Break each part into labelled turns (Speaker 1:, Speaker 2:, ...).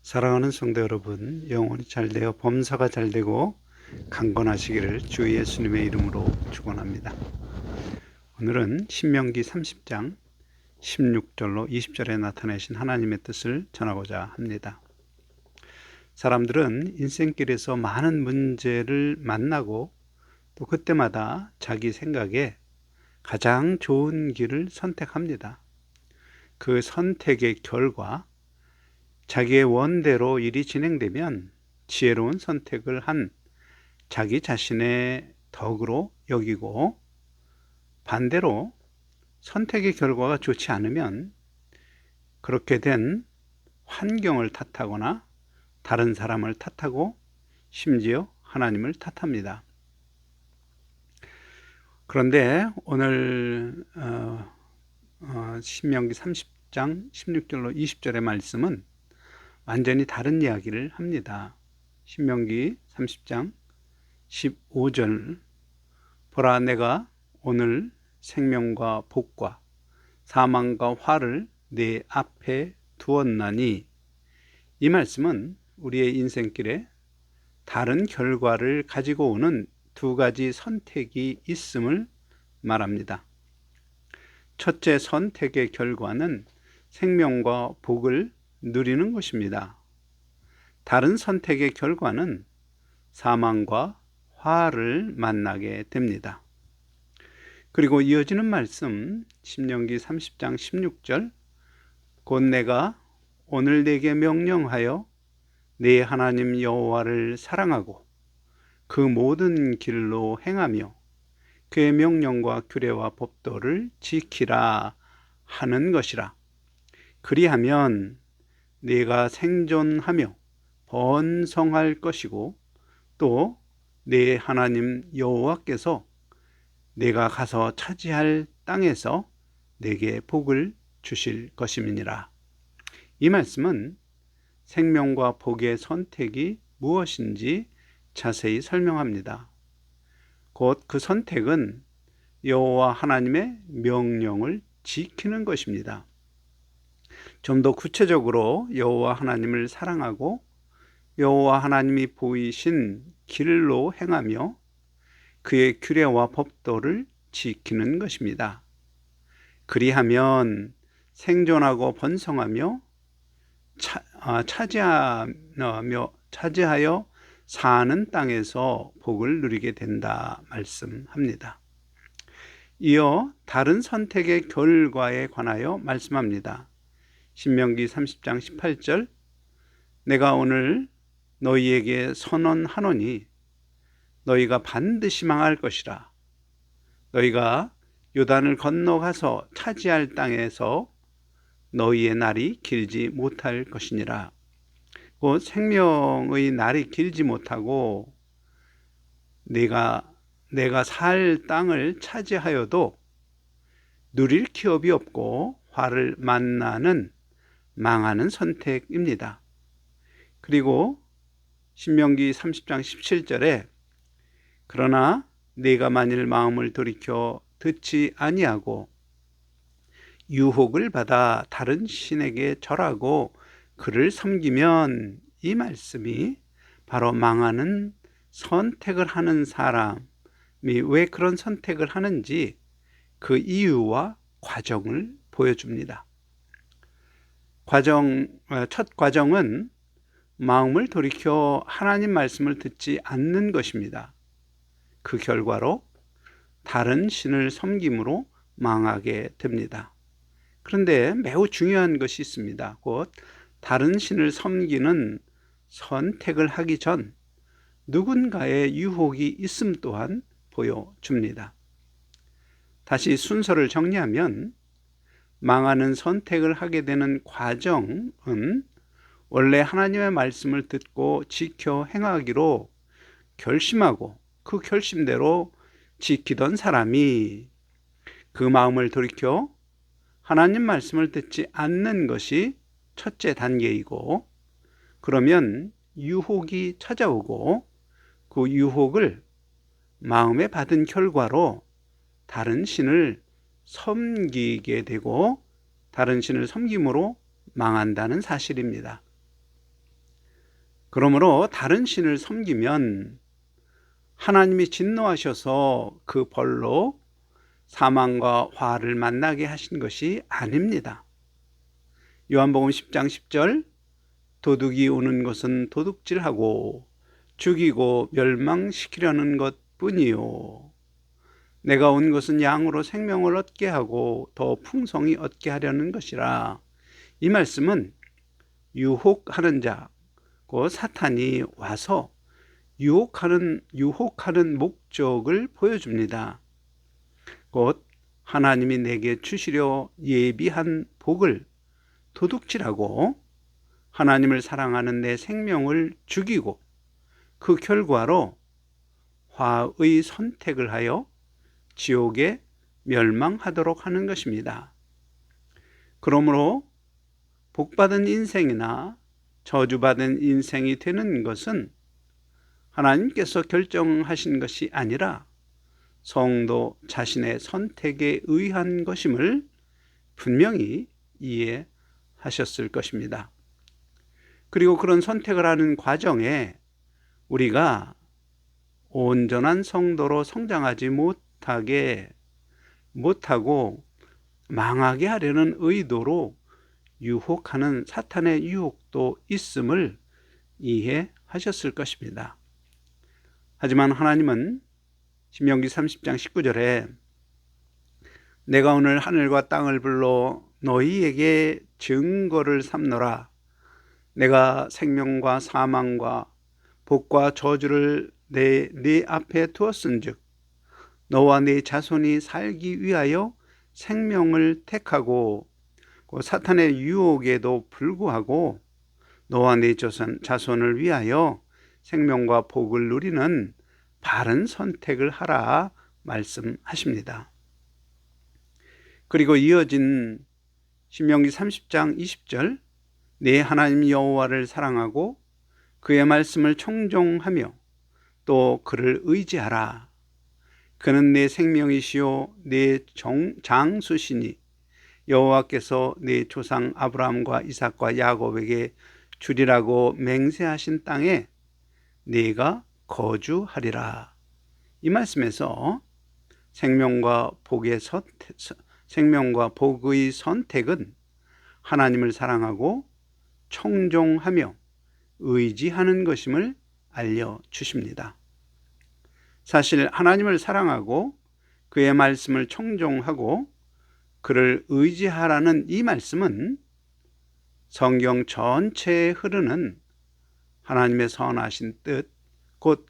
Speaker 1: 사랑하는 성도 여러분, 영혼이 잘되어 범사가 잘되고 강건하시기를 주 예수님의 이름으로 축원합니다. 오늘은 신명기 30장 16절로 20절에 나타내신 하나님의 뜻을 전하고자 합니다. 사람들은 인생길에서 많은 문제를 만나고 또 그때마다 자기 생각에 가장 좋은 길을 선택합니다. 그 선택의 결과 자기의 원대로 일이 진행되면 지혜로운 선택을 한 자기 자신의 덕으로 여기고, 반대로 선택의 결과가 좋지 않으면 그렇게 된 환경을 탓하거나 다른 사람을 탓하고 심지어 하나님을 탓합니다. 그런데 오늘 신명기 30장 16절로 20절의 말씀은 완전히 다른 이야기를 합니다. 신명기 30장 15절, 보라, 내가 오늘 생명과 복과 사망과 화를 내 앞에 두었나니, 이 말씀은 우리의 인생길에 다른 결과를 가지고 오는 두 가지 선택이 있음을 말합니다. 첫째 선택의 결과는 생명과 복을 누리는 것입니다. 다른 선택의 결과는 사망과 화를 만나게 됩니다. 그리고 이어지는 말씀, 신명기 30장 16절, 곧 내가 오늘 네게 명령하여 네 하나님 여호와를 사랑하고 그 모든 길로 행하며 그의 명령과 규례와 법도를 지키라 하는 것이라. 그리하면 네가 생존하며 번성할 것이고 또 네 하나님 여호와께서 네가 가서 차지할 땅에서 네게 복을 주실 것임이니라. 이 말씀은 생명과 복의 선택이 무엇인지 자세히 설명합니다. 곧 그 선택은 여호와 하나님의 명령을 지키는 것입니다. 좀 더 구체적으로 여호와 하나님을 사랑하고 여호와 하나님이 보이신 길로 행하며 그의 규례와 법도를 지키는 것입니다. 그리하면 생존하고 번성하며 차지하여 사는 땅에서 복을 누리게 된다 말씀합니다. 이어 다른 선택의 결과에 관하여 말씀합니다. 신명기 30장 18절, 내가 오늘 너희에게 선언하노니 너희가 반드시 망할 것이라. 너희가 요단을 건너가서 차지할 땅에서 너희의 날이 길지 못할 것이니라. 곧 생명의 날이 길지 못하고 내가 살 땅을 차지하여도 누릴 기업이 없고 화를 만나는 망하는 선택입니다. 그리고 신명기 30장 17절에 그러나 네가 만일 마음을 돌이켜 듣지 아니하고 유혹을 받아 다른 신에게 절하고 그를 섬기면, 이 말씀이 바로 망하는 선택을 하는 사람이 왜 그런 선택을 하는지 그 이유와 과정을 보여줍니다. 첫 과정은 마음을 돌이켜 하나님 말씀을 듣지 않는 것입니다. 그 결과로 다른 신을 섬김으로 망하게 됩니다. 그런데 매우 중요한 것이 있습니다. 곧 다른 신을 섬기는 선택을 하기 전 누군가의 유혹이 있음 또한 보여줍니다. 다시 순서를 정리하면 망하는 선택을 하게 되는 과정은 원래 하나님의 말씀을 듣고 지켜 행하기로 결심하고 그 결심대로 지키던 사람이 그 마음을 돌이켜 하나님 말씀을 듣지 않는 것이 첫째 단계이고, 그러면 유혹이 찾아오고 그 유혹을 마음에 받은 결과로 다른 신을 섬기게 되고 다른 신을 섬김으로 망한다는 사실입니다. 그러므로 다른 신을 섬기면 하나님이 진노하셔서 그 벌로 사망과 화를 만나게 하신 것이 아닙니다. 요한복음 10장 10절 도둑이 오는 것은 도둑질하고 죽이고 멸망시키려는 것뿐이요 내가 온 것은 양으로 생명을 얻게 하고 더 풍성히 얻게 하려는 것이라. 이 말씀은 유혹하는 자, 그 사탄이 와서 유혹하는 목적을 보여줍니다. 곧 하나님이 내게 주시려 예비한 복을 도둑질하고 하나님을 사랑하는 내 생명을 죽이고 그 결과로 화의 선택을 하여 지옥에 멸망하도록 하는 것입니다. 그러므로 복받은 인생이나 저주받은 인생이 되는 것은 하나님께서 결정하신 것이 아니라 성도 자신의 선택에 의한 것임을 분명히 이해하셨을 것입니다. 그리고 그런 선택을 하는 과정에 우리가 온전한 성도로 성장하지 못하고 망하게 하려는 의도로 유혹하는 사탄의 유혹도 있음을 이해하셨을 것입니다. 하지만 하나님은 신명기 30장 19절에 내가 오늘 하늘과 땅을 불러 너희에게 증거를 삼노라. 내가 생명과 사망과 복과 저주를 네 앞에 두었은즉 너와 네 자손이 살기 위하여 생명을 택하고 사탄의 유혹에도 불구하고 너와 네 자손을 위하여 생명과 복을 누리는 바른 선택을 하라 말씀하십니다. 그리고 이어진 신명기 30장 20절 네 하나님 여호와를 사랑하고 그의 말씀을 청종하며 또 그를 의지하라. 그는 내 생명이시요 내 장수시니 여호와께서 네 조상 아브라함과 이삭과 야곱에게 주리라고 맹세하신 땅에 네가 거주하리라. 이 말씀에서 생명과 복의 선택은 하나님을 사랑하고 청종하며 의지하는 것임을 알려주십니다. 사실 하나님을 사랑하고 그의 말씀을 청종하고 그를 의지하라는 이 말씀은 성경 전체에 흐르는 하나님의 선하신 뜻, 곧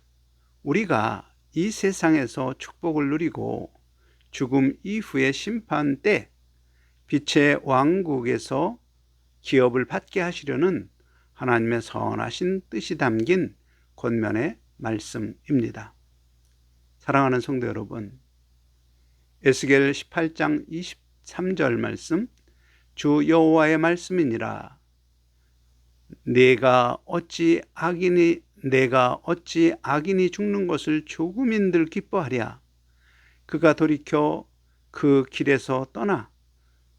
Speaker 1: 우리가 이 세상에서 축복을 누리고 죽음 이후의 심판 때 빛의 왕국에서 기업을 받게 하시려는 하나님의 선하신 뜻이 담긴 권면의 말씀입니다. 사랑하는 성도 여러분, 에스겔 18장 23절 말씀, 주 여호와의 말씀이니라. 내가 어찌 악인이 죽는 것을 조금인들 기뻐하랴. 그가 돌이켜 그 길에서 떠나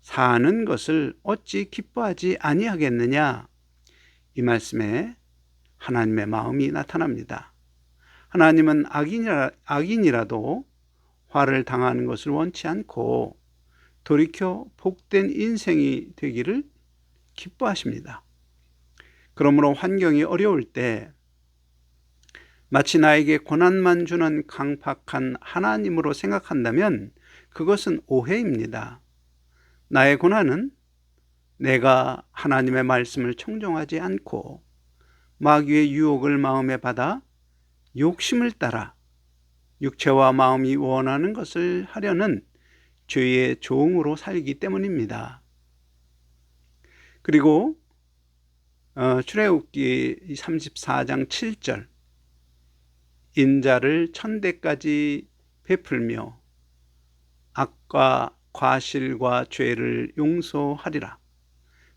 Speaker 1: 사는 것을 어찌 기뻐하지 아니하겠느냐. 이 말씀에 하나님의 마음이 나타납니다. 하나님은 악인이라도 화를 당하는 것을 원치 않고 돌이켜 복된 인생이 되기를 기뻐하십니다. 그러므로 환경이 어려울 때 마치 나에게 고난만 주는 강팍한 하나님으로 생각한다면 그것은 오해입니다. 나의 고난은 내가 하나님의 말씀을 청종하지 않고 마귀의 유혹을 마음에 받아 욕심을 따라 육체와 마음이 원하는 것을 하려는 죄의 종으로 살기 때문입니다. 그리고 출애굽기 34장 7절 인자를 천대까지 베풀며 악과 과실과 죄를 용서하리라.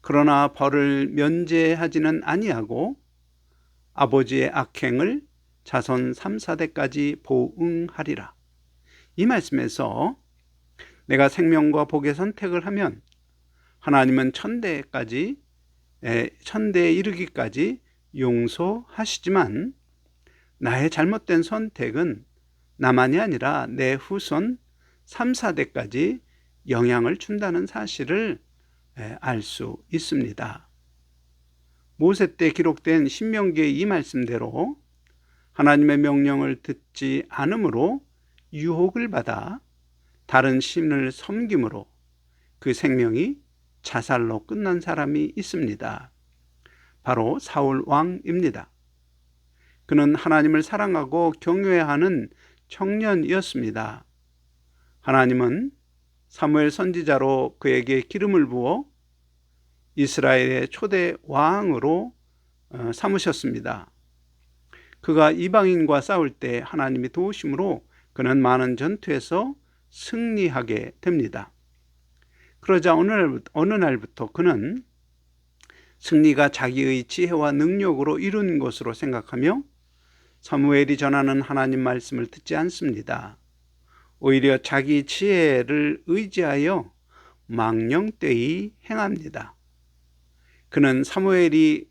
Speaker 1: 그러나 벌을 면제하지는 아니하고 아버지의 악행을 자손 3, 4대까지 보응하리라. 이 말씀에서 내가 생명과 복의 선택을 하면 하나님은 천대에 이르기까지 용서하시지만 나의 잘못된 선택은 나만이 아니라 내 후손 3, 4대까지 영향을 준다는 사실을 알 수 있습니다. 모세 때 기록된 신명기의 이 말씀대로 하나님의 명령을 듣지 않으므로 유혹을 받아 다른 신을 섬김으로 그 생명이 자살로 끝난 사람이 있습니다. 바로 사울 왕입니다. 그는 하나님을 사랑하고 경외하는 청년이었습니다. 하나님은 사무엘 선지자로 그에게 기름을 부어 이스라엘의 초대 왕으로 삼으셨습니다. 그가 이방인과 싸울 때 하나님이 도우심으로 그는 많은 전투에서 승리하게 됩니다. 그러자 어느 날부터 그는 승리가 자기의 지혜와 능력으로 이룬 것으로 생각하며 사무엘이 전하는 하나님 말씀을 듣지 않습니다. 오히려 자기 지혜를 의지하여 망령되이 행합니다. 그는 사무엘의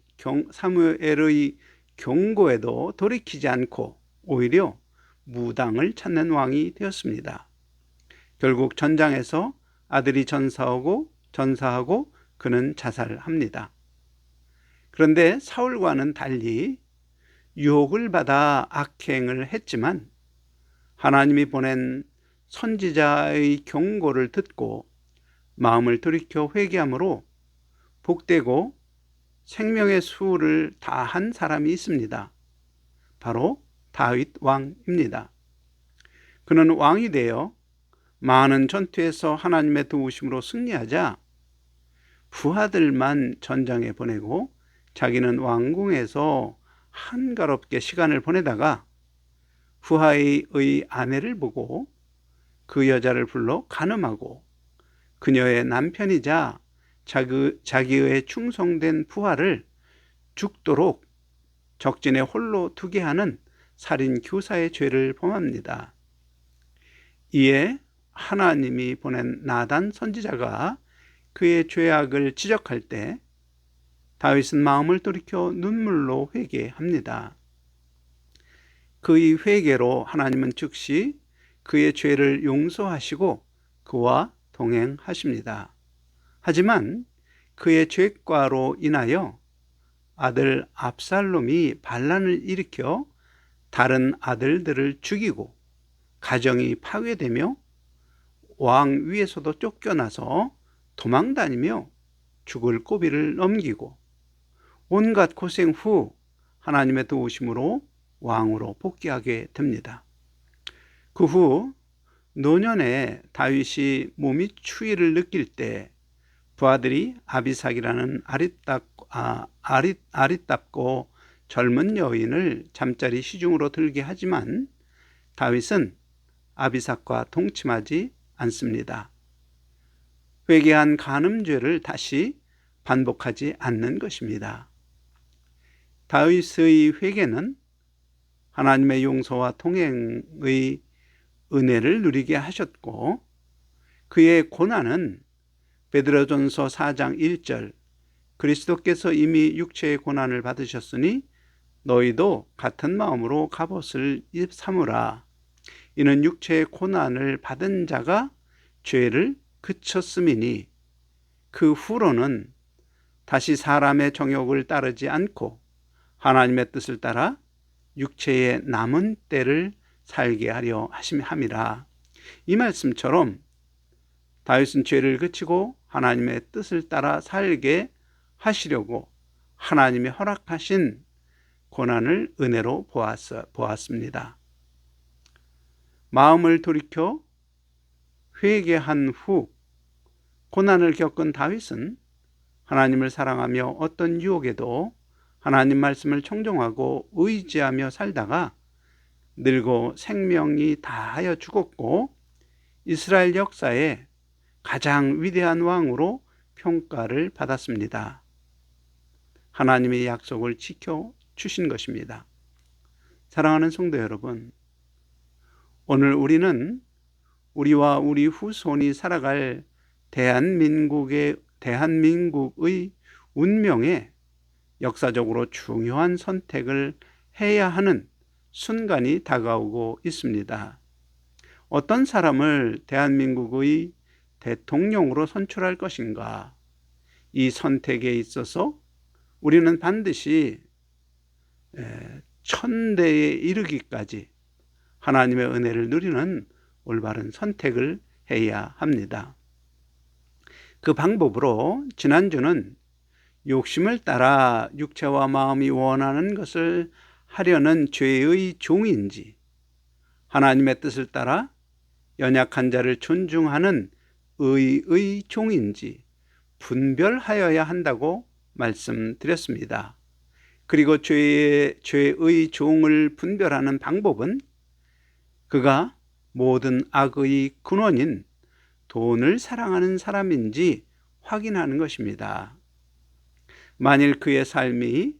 Speaker 1: 경고에도 돌이키지 않고 오히려 무당을 찾는 왕이 되었습니다. 결국 전장에서 아들이 전사하고 그는 자살합니다. 그런데 사울과는 달리 유혹을 받아 악행을 했지만 하나님이 보낸 선지자의 경고를 듣고 마음을 돌이켜 회개함으로 복되고 생명의 수를 다한 사람이 있습니다. 바로 다윗 왕입니다. 그는 왕이 되어 많은 전투에서 하나님의 도우심으로 승리하자 부하들만 전장에 보내고 자기는 왕궁에서 한가롭게 시간을 보내다가 부하의 아내를 보고 그 여자를 불러 간음하고 그녀의 남편이자 자기의 충성된 부하를 죽도록 적진에 홀로 두게 하는 살인 교사의 죄를 범합니다. 이에 하나님이 보낸 나단 선지자가 그의 죄악을 지적할 때 다윗은 마음을 돌이켜 눈물로 회개합니다. 그의 회개로 하나님은 즉시 그의 죄를 용서하시고 그와 동행하십니다. 하지만 그의 죄과로 인하여 아들 압살롬이 반란을 일으켜 다른 아들들을 죽이고 가정이 파괴되며 왕 위에서도 쫓겨나서 도망다니며 죽을 고비를 넘기고 온갖 고생 후 하나님의 도우심으로 왕으로 복귀하게 됩니다. 그 후 노년에 다윗이 몸이 추위를 느낄 때 부하들이 아비삭이라는 아리답고 젊은 여인을 잠자리 시중으로 들게 하지만 다윗은 아비삭과 동침하지 않습니다. 회개한 간음죄를 다시 반복하지 않는 것입니다. 다윗의 회개는 하나님의 용서와 동행의 은혜를 누리게 하셨고 그의 고난은 베드로전서 4장 1절 그리스도께서 이미 육체의 고난을 받으셨으니 너희도 같은 마음으로 갑옷을 삼으라. 이는 육체의 고난을 받은 자가 죄를 그쳤음이니 그 후로는 다시 사람의 정욕을 따르지 않고 하나님의 뜻을 따라 육체의 남은 때를 살게 하려 함이라. 이 말씀처럼 다윗은 죄를 그치고 하나님의 뜻을 따라 살게 하시려고 하나님이 허락하신 고난을 은혜로 보았습니다. 마음을 돌이켜 회개한 후 고난을 겪은 다윗은 하나님을 사랑하며 어떤 유혹에도 하나님 말씀을 청종하고 의지하며 살다가 늙어 생명이 다하여 죽었고 이스라엘 역사에 가장 위대한 왕으로 평가를 받았습니다. 하나님의 약속을 지켜주신 것입니다. 사랑하는 성도 여러분, 오늘 우리는 우리와 우리 후손이 살아갈 대한민국의 운명에 역사적으로 중요한 선택을 해야 하는 순간이 다가오고 있습니다. 어떤 사람을 대한민국의 대통령으로 선출할 것인가? 이 선택에 있어서 우리는 반드시 천대에 이르기까지 하나님의 은혜를 누리는 올바른 선택을 해야 합니다. 그 방법으로 지난주는 욕심을 따라 육체와 마음이 원하는 것을 하려는 죄의 종인지, 하나님의 뜻을 따라 연약한 자를 존중하는 의의 종인지 분별하여야 한다고 말씀드렸습니다. 그리고 죄의 종을 분별하는 방법은 그가 모든 악의 근원인 돈을 사랑하는 사람인지 확인하는 것입니다. 만일 그의 삶이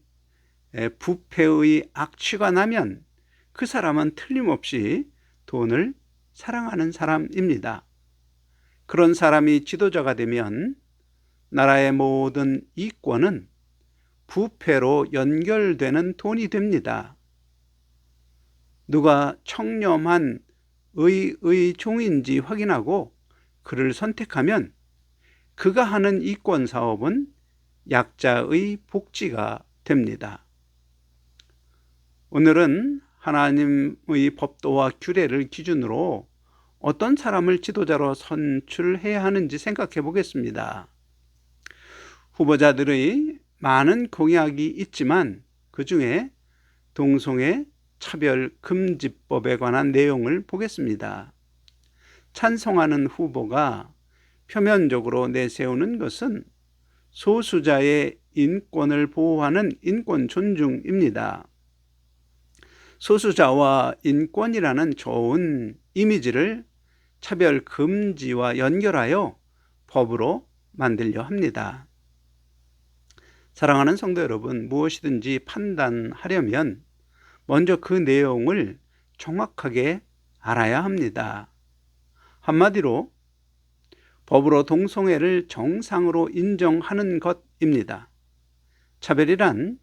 Speaker 1: 부패의 악취가 나면 그 사람은 틀림없이 돈을 사랑하는 사람입니다. 그런 사람이 지도자가 되면 나라의 모든 이권은 부패로 연결되는 돈이 됩니다. 누가 청렴한 의의 종인지 확인하고 그를 선택하면 그가 하는 이권 사업은 약자의 복지가 됩니다. 오늘은 하나님의 법도와 규례를 기준으로 어떤 사람을 지도자로 선출해야 하는지 생각해 보겠습니다. 후보자들의 많은 공약이 있지만 그 중에 동성애 차별금지법에 관한 내용을 보겠습니다. 찬성하는 후보가 표면적으로 내세우는 것은 소수자의 인권을 보호하는 인권 존중입니다. 소수자와 인권이라는 좋은 이미지를 차별 금지와 연결하여 법으로 만들려 합니다. 사랑하는 성도 여러분, 무엇이든지 판단하려면 먼저 그 내용을 정확하게 알아야 합니다. 한마디로 법으로 동성애를 정상으로 인정하는 것입니다. 차별이란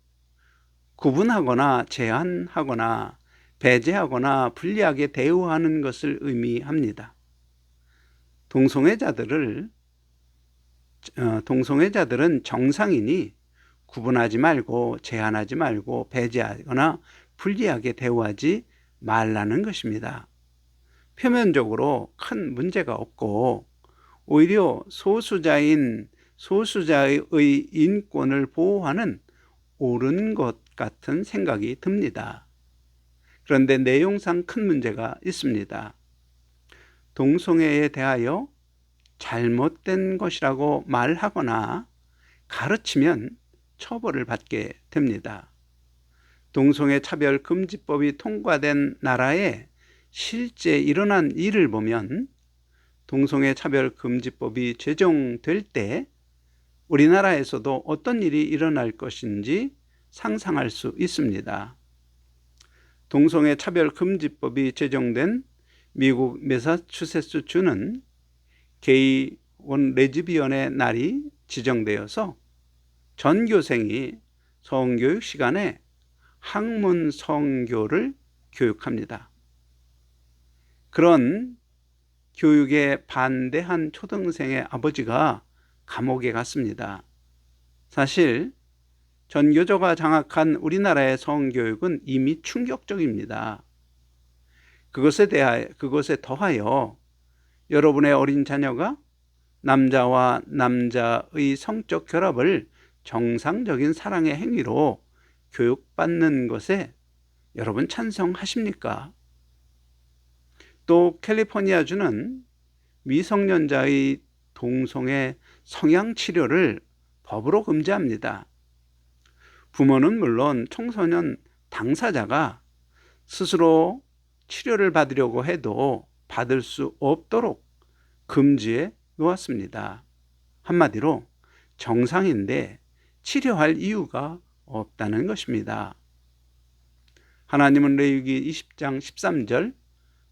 Speaker 1: 구분하거나 제한하거나 배제하거나 불리하게 대우하는 것을 의미합니다. 동성애자들은 정상이니 구분하지 말고 제한하지 말고 배제하거나 불리하게 대우하지 말라는 것입니다. 표면적으로 큰 문제가 없고 오히려 소수자의 인권을 보호하는 옳은 것 같은 생각이 듭니다. 그런데 내용상 큰 문제가 있습니다. 동성애에 대하여 잘못된 것이라고 말하거나 가르치면 처벌을 받게 됩니다. 동성애 차별금지법이 통과된 나라에 실제 일어난 일을 보면 동성애 차별금지법이 제정될 때 우리나라에서도 어떤 일이 일어날 것인지 상상할 수 있습니다. 동성애 차별금지법이 제정된 미국 매사추세츠 주는 게이 레즈비언의 날이 지정되어서 전교생이 성교육 시간에 학문 성교를 교육합니다. 그런 교육에 반대한 초등생의 아버지가 감옥에 갔습니다. 사실 전교조가 장악한 우리나라의 성교육은 이미 충격적입니다. 그것에 더하여 여러분의 어린 자녀가 남자와 남자의 성적 결합을 정상적인 사랑의 행위로 교육받는 것에 여러분 찬성하십니까? 또 캘리포니아주는 미성년자의 동성애 성향치료를 법으로 금지합니다. 부모는 물론 청소년 당사자가 스스로 치료를 받으려고 해도 받을 수 없도록 금지해 놓았습니다. 한마디로 정상인데 치료할 이유가 없다는 것입니다. 하나님은 레위기 20장 13절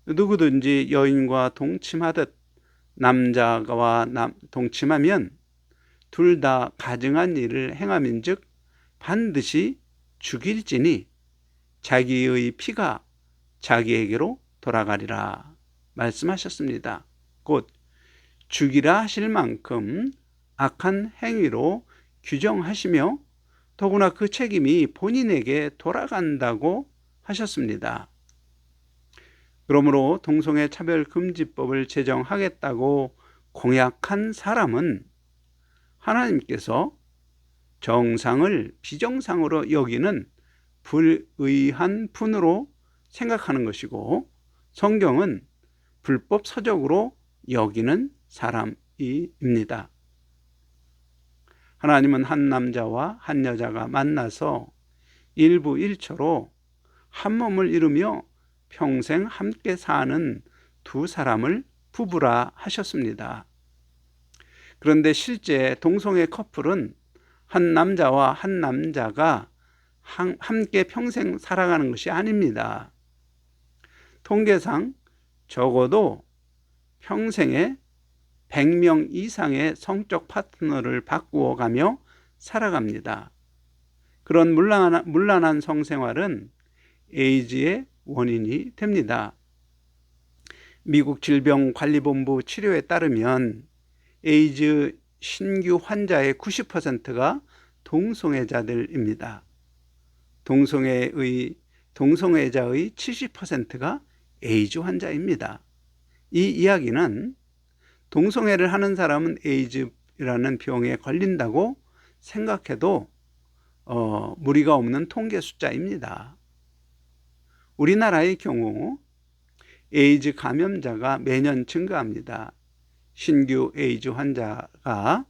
Speaker 1: 누구든지 여인과 동침하듯 남자와 동침하면 둘 다 가증한 일을 행함인즉 반드시 죽일지니 자기의 피가 자기에게로 돌아가리라 말씀하셨습니다. 곧 죽이라 하실 만큼 악한 행위로 규정하시며 더구나 그 책임이 본인에게 돌아간다고 하셨습니다. 그러므로 동성애 차별금지법을 제정하겠다고 공약한 사람은 하나님께서 정상을 비정상으로 여기는 불의한 분으로 생각하는 것이고, 성경은 불법 서적으로 여기는 사람입니다. 하나님은 한 남자와 한 여자가 만나서 일부일처로 한 몸을 이루며 평생 함께 사는 두 사람을 부부라 하셨습니다. 그런데 실제 동성애 커플은 한 남자와 한 남자가 함께 평생 살아가는 것이 아닙니다. 통계상 적어도 평생에 100명 이상의 성적 파트너를 바꾸어가며 살아갑니다. 그런 문란한 성생활은 에이즈의 원인이 됩니다. 미국 질병관리본부 치료에 따르면 에이즈 신규 환자의 90%가 동성애자들입니다. 동성애자의 70%가 에이즈 환자입니다. 이 이야기는 동성애를 하는 사람은 에이즈라는 병에 걸린다고 생각해도 무리가 없는 통계 숫자입니다. 우리나라의 경우 에이즈 감염자가 매년 증가합니다. 신규 에이즈 환자가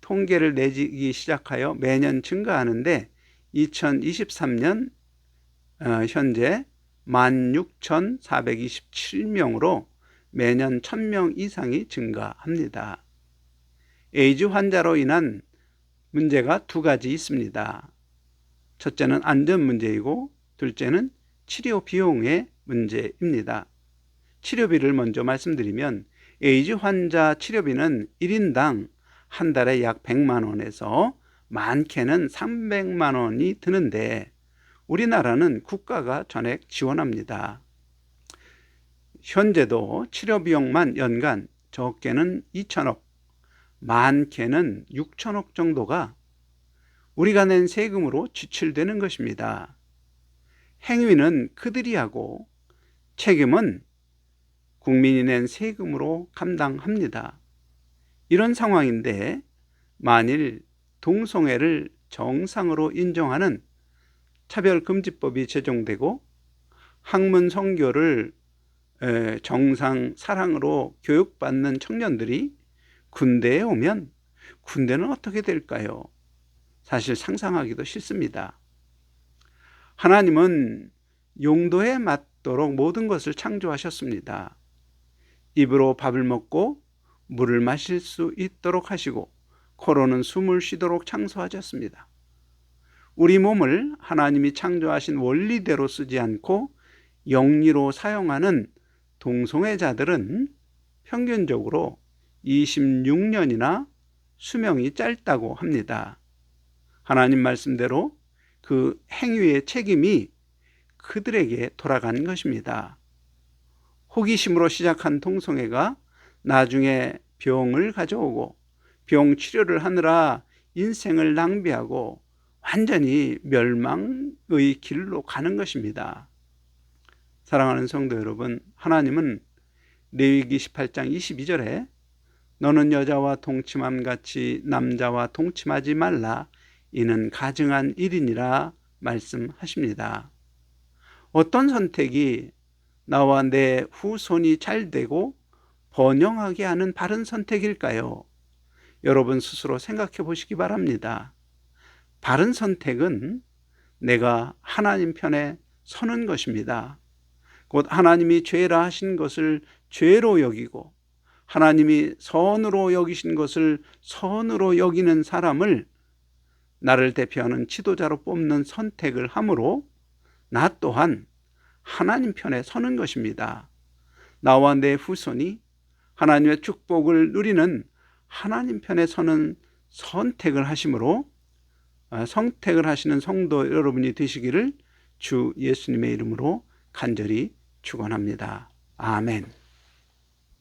Speaker 1: 통계를 내기 시작하여 매년 증가하는데 2023년 현재 16,427명으로 매년 1,000명 이상이 증가합니다. 에이즈 환자로 인한 문제가 두 가지 있습니다. 첫째는 안전 문제이고 둘째는 치료 비용의 문제입니다. 치료비를 먼저 말씀드리면 에이즈 환자 치료비는 1인당 한 달에 약 100만 원에서 많게는 300만 원이 드는데 우리나라는 국가가 전액 지원합니다. 현재도 치료비용만 연간 적게는 2천억, 많게는 6천억 정도가 우리가 낸 세금으로 지출되는 것입니다. 행위는 그들이 하고 책임은 국민이 낸 세금으로 감당합니다. 이런 상황인데 만일 동성애를 정상으로 인정하는 차별금지법이 제정되고 학문 성교를 정상 사랑으로 교육받는 청년들이 군대에 오면 군대는 어떻게 될까요? 사실 상상하기도 싫습니다. 하나님은 용도에 맞도록 모든 것을 창조하셨습니다. 입으로 밥을 먹고 물을 마실 수 있도록 하시고 코로는 숨을 쉬도록 창조하셨습니다. 우리 몸을 하나님이 창조하신 원리대로 쓰지 않고 영리로 사용하는 동성애자들은 평균적으로 26년이나 수명이 짧다고 합니다. 하나님 말씀대로 그 행위의 책임이 그들에게 돌아간 것입니다. 호기심으로 시작한 동성애가 나중에 병을 가져오고 병 치료를 하느라 인생을 낭비하고 완전히 멸망의 길로 가는 것입니다. 사랑하는 성도 여러분, 하나님은 레위기 18장 22절에 너는 여자와 동침함 같이 남자와 동침하지 말라 이는 가증한 일이니라 말씀하십니다. 어떤 선택이 나와 내 후손이 잘되고 번영하게 하는 바른 선택일까요? 여러분 스스로 생각해 보시기 바랍니다. 바른 선택은 내가 하나님 편에 서는 것입니다. 곧 하나님이 죄라 하신 것을 죄로 여기고 하나님이 선으로 여기신 것을 선으로 여기는 사람을 나를 대표하는 지도자로 뽑는 선택을 함으로 나 또한 하나님 편에 서는 것입니다. 나와 내 후손이 하나님의 축복을 누리는 하나님 편에 서는 선택을 하심으로 선택을 하시는 성도 여러분이 되시기를 주 예수님의 이름으로 간절히 축원합니다. 아멘.